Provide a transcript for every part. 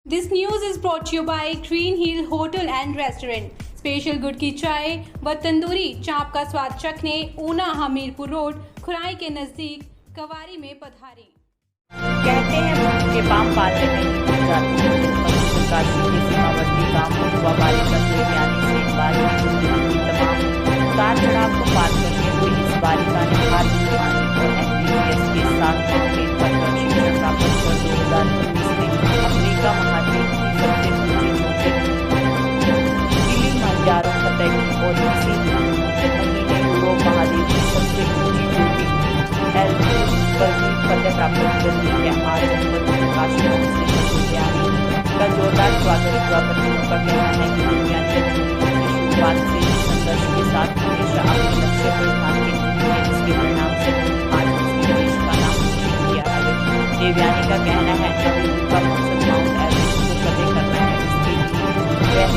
This news is brought to you by Green Hill Hotel and Restaurant. Special गुड़ की चाय व तंदूरी चाप का स्वाद चखने ऊना हमीरपुर रोड खुराई के नजदीक कवारी में पधारी। कहते हैं कि पाम पालने में ही बन जाती है। काशी के सीमावर्ती गांव महुआ बालिका यानी से बालिका की तमाम उतार चढ़ाव को पार करके हुई इस बालिका ने भारत जवानी और MBBS के साथ माउंटेन पर प्रशिक्षण प्राप्त कर 2019 में अफ्रीका महाद्वीप की सबसे ऊंची चोटी किलिमंजारो फतह की और इसी महीने यूरोप महाद्वीप की सबसे ऊंची चोटी एल्ब्रूस पर भी फतह प्राप्त करने के आज काशी का जोरदार स्वागत हुआ। प्रतियों का कहना है कि दुनिया की शुरुआत से ही संघर्ष के साथ हमेशा अपने लक्ष्य पर ध्यान केंद्रित किया, जिसके परिणाम से आज उसने देश का नाम रोशन किया है। देवयानी का कहना है अभी उनका मकसद माउंट एवरेस्ट को फतेह करना है, जिसके लिए वह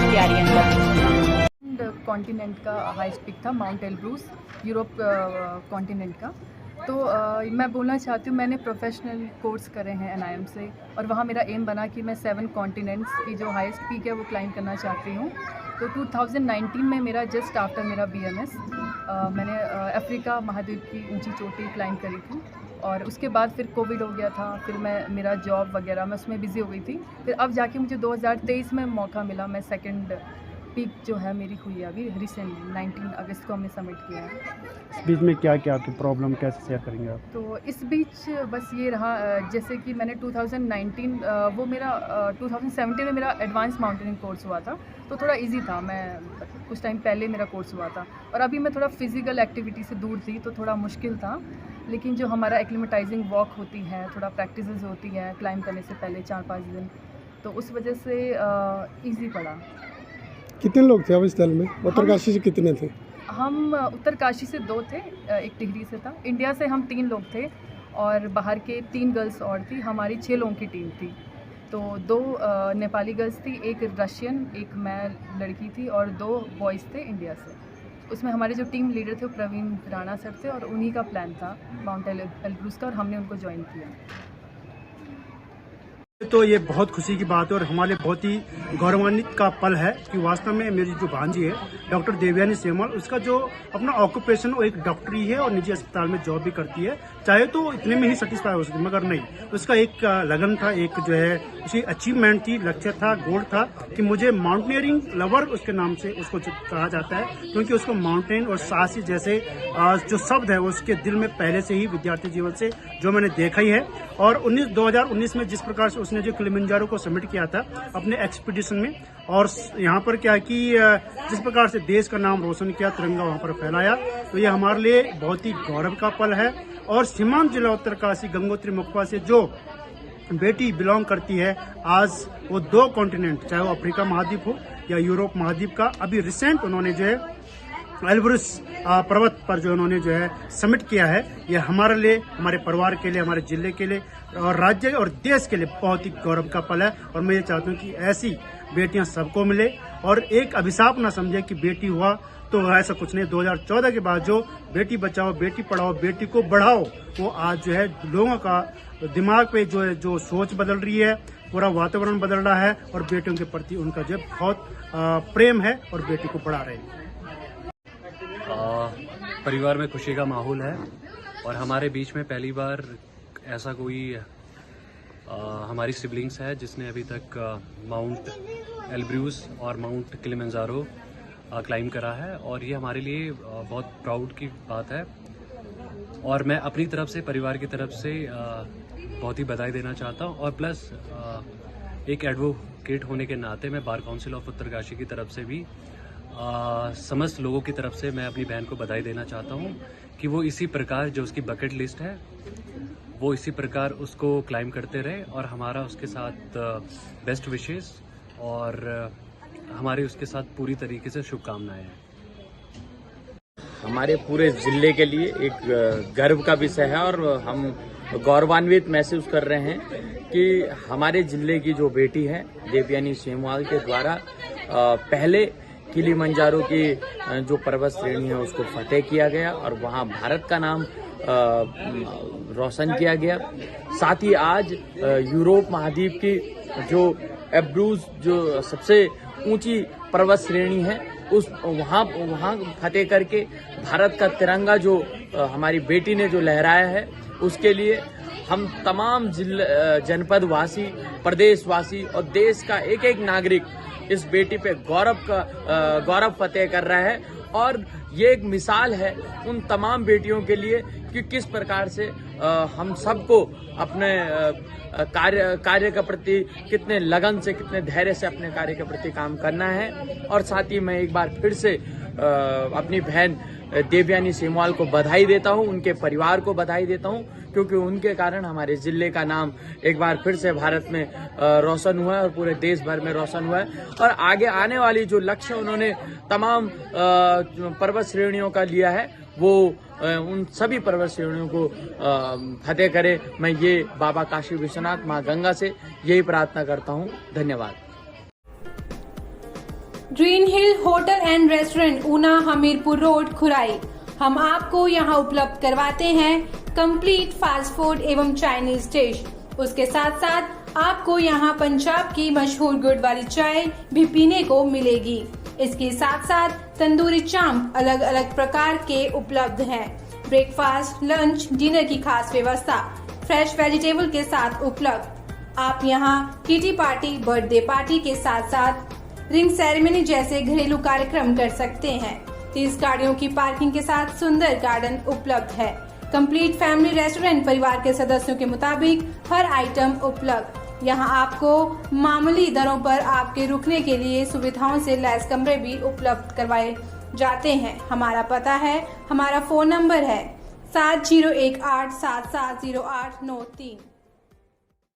तैयारियां कर रही हैं। कॉन्टिनेंट का हाईएस्ट पीक था माउंट एल्ब्रूस, यूरोप कॉन्टिनेंट का। तो मैं बोलना चाहती हूँ, मैंने प्रोफेशनल कोर्स करे हैं NIM से और वहाँ मेरा एम बना कि मैं 7 कॉन्टिनेंट्स की जो हाईएस्ट पीक है वो क्लाइंब करना चाहती हूँ। तो 2019 में मेरा जस्ट आफ्टर मेरा BMS मैंने अफ्रीका महाद्वीप की ऊंची चोटी क्लाइंब करी थी और उसके बाद फिर कोविड हो गया था, फिर मेरा जॉब वगैरह मैं उसमें बिज़ी हो गई थी। फिर अब जाके मुझे 2023 में मौका मिला, मैं सेकंड पीक जो है मेरी हुई है अभी रिसेंटली 19 अगस्त को हमने सबमिट किया है। इस बीच में क्या क्या आपकी प्रॉब्लम कैसे शेयर करेंगे आप? तो इस बीच बस ये रहा, जैसे कि मैंने 2019 वो मेरा 2017 में मेरा एडवांस माउंटेनिंग कोर्स हुआ था, तो थोड़ा इजी था। मैं कुछ टाइम पहले मेरा कोर्स हुआ था और अभी मैं थोड़ा फिजिकल एक्टिविटी से दूर थी तो थोड़ा मुश्किल था, लेकिन जो हमारा एक्लिमेटाइजिंग वॉक होती है, थोड़ा प्रैक्टिसेस होती है क्लाइंब करने से पहले 4-5 दिन, तो उस वजह से ईजी पड़ा। कितने लोग थे अब इस दल में? उत्तरकाशी से कितने थे? हम उत्तरकाशी से 2 थे, एक टिहरी से था। इंडिया से हम 3 लोग थे और बाहर के 3 गर्ल्स और थी। हमारी 6 लोगों की टीम थी। तो 2 नेपाली गर्ल्स थी, एक रशियन, एक मैं लड़की थी और 2 बॉयज़ थे इंडिया से। उसमें हमारे जो टीम लीडर थे वो प्रवीण राणा सर थे और उन्हीं का प्लान था माउंट एल्ब्रूस का और हमने उनको ज्वाइन किया। तो ये बहुत खुशी की बात है और हमारे बहुत ही गौरवान्वित का पल है कि वास्तव में मेरी जो भांजी है डॉक्टर देवयानी सेमवाल, उसका जो अपना ऑक्यूपेशन वो एक डॉक्टरी है और निजी अस्पताल में जॉब भी करती है। चाहे तो इतने में ही सेटिस्फाई हो सकती, मगर नहीं, उसका एक लगन था, एक जो है उसकी अचीवमेंट थी, लक्ष्य था, गोल था कि मुझे माउंटेनियरिंग लवर उसके नाम से उसको कहा जाता है, क्योंकि उसको माउंटेन और साहसी जैसे जो शब्द है उसके दिल में पहले से ही विद्यार्थी जीवन से जो मैंने देखा ही है। और 2019 में जिस प्रकार से उसने जो किलिमंजारो को सबमिट किया था अपने एक्सपीडिशन में, और यहाँ पर क्या कि जिस प्रकार से देश का नाम रोशन किया, तिरंगा वहाँ पर फैलाया, तो ये हमारे लिए बहुत ही गौरव का पल है। और सीमांत जिला उत्तरकाशी गंगोत्री मुखपा से जो बेटी बिलोंग करती है, आज वो 2 कॉन्टिनेंट, चाहे वो अफ्रीका महाद्वीप हो या यूरोप महाद्वीप का, अभी रिसेंट उन्होंने जो है एल्ब्रूस पर्वत पर जो उन्होंने जो है सबमिट किया है, ये हमारे लिए, हमारे परिवार के लिए, हमारे जिले के लिए और राज्य और देश के लिए बहुत ही गौरव का पल है। और मैं ये चाहता हूँ कि ऐसी बेटियां सबको मिले और एक अभिशाप ना समझे कि बेटी हुआ तो ऐसा कुछ नहीं। 2014 के बाद जो बेटी बचाओ, बेटी पढ़ाओ, बेटी को बढ़ाओ, वो आज जो है लोगों का दिमाग पे जो सोच बदल रही है, पूरा वातावरण बदल रहा है और बेटियों के प्रति उनका जो बहुत प्रेम है और बेटी को बढ़ा रहे हैं। परिवार में खुशी का माहौल है और हमारे बीच में पहली बार ऐसा कोई हमारी सिबलिंग्स है जिसने अभी तक माउंट एल्ब्रूस और माउंट किलिमंजारो क्लाइंब करा है, और ये हमारे लिए बहुत प्राउड की बात है। और मैं अपनी तरफ से, परिवार की तरफ से बहुत ही बधाई देना चाहता हूँ। और प्लस एक एडवोकेट होने के नाते मैं बार काउंसिल ऑफ उत्तरकाशी की तरफ से भी समस्त लोगों की तरफ से मैं अपनी बहन को बधाई देना चाहता हूँ कि वो इसी प्रकार जो उसकी बकेट लिस्ट है वो इसी प्रकार उसको क्लाइम करते रहे, और हमारा उसके साथ बेस्ट विशेस और हमारे उसके साथ पूरी तरीके से शुभकामनाएं हैं। हमारे पूरे जिले के लिए एक गर्व का विषय है और हम गौरवान्वित महसूस कर रहे हैं कि हमारे जिले की जो बेटी है देवयानी सेमवाल के द्वारा पहले किलिमंजारो की जो पर्वत श्रेणी है उसको फतेह किया गया और वहां भारत का नाम रोशन किया गया। साथ ही आज यूरोप महाद्वीप की जो एब्रूज जो सबसे ऊंची पर्वत श्रेणी है उस वहाँ फतेह करके भारत का तिरंगा जो हमारी बेटी ने जो लहराया है उसके लिए हम तमाम जनपद वासी, प्रदेशवासी और देश का एक एक नागरिक इस बेटी पे गौरव फतेह कर रहा है। और ये एक मिसाल है उन तमाम बेटियों के लिए कि किस प्रकार से हम सबको अपने कार्य के प्रति कितने लगन से, कितने धैर्य से अपने कार्य के प्रति काम करना है। और साथ ही मैं एक बार फिर से अपनी बहन देवयानी सेमवाल को बधाई देता हूं, उनके परिवार को बधाई देता हूं, क्योंकि उनके कारण हमारे जिले का नाम एक बार फिर से भारत में रोशन हुआ है और पूरे देश भर में रोशन हुआ है। और आगे आने वाली जो लक्ष्य उन्होंने तमाम पर्वत श्रेणियों का लिया है वो उन सभी पर्वत श्रेणियों को फतेह करे। मैं ये बाबा काशी विश्वनाथ माँ गंगा से यही प्रार्थना करता हूँ। धन्यवाद। Green Hill hotel and restaurant, Una, Hamirpur road, खुराई। हम आपको यहाँ उपलब्ध करवाते हैं कंप्लीट फास्ट फूड एवं चाइनीज डिश। उसके साथ साथ आपको यहाँ पंजाब की मशहूर गुड़ वाली चाय भी पीने को मिलेगी। इसके साथ साथ तंदूरी चांप अलग अलग प्रकार के उपलब्ध हैं। ब्रेकफास्ट, लंच, डिनर की खास व्यवस्था फ्रेश वेजिटेबल के साथ उपलब्ध। आप यहाँ किटी पार्टी, बर्थडे पार्टी के साथ साथ रिंग सेरेमनी जैसे घरेलू कार्यक्रम कर सकते हैं। 30 गाड़ियों की पार्किंग के साथ सुंदर गार्डन उपलब्ध है। कंप्लीट फैमिली रेस्टोरेंट, परिवार के सदस्यों के मुताबिक हर आइटम उपलब्ध। यहाँ आपको मामूली दरों पर आपके रुकने के लिए सुविधाओं से लैस कमरे भी उपलब्ध करवाए जाते हैं। हमारा पता है, हमारा फोन नंबर है 7018770893।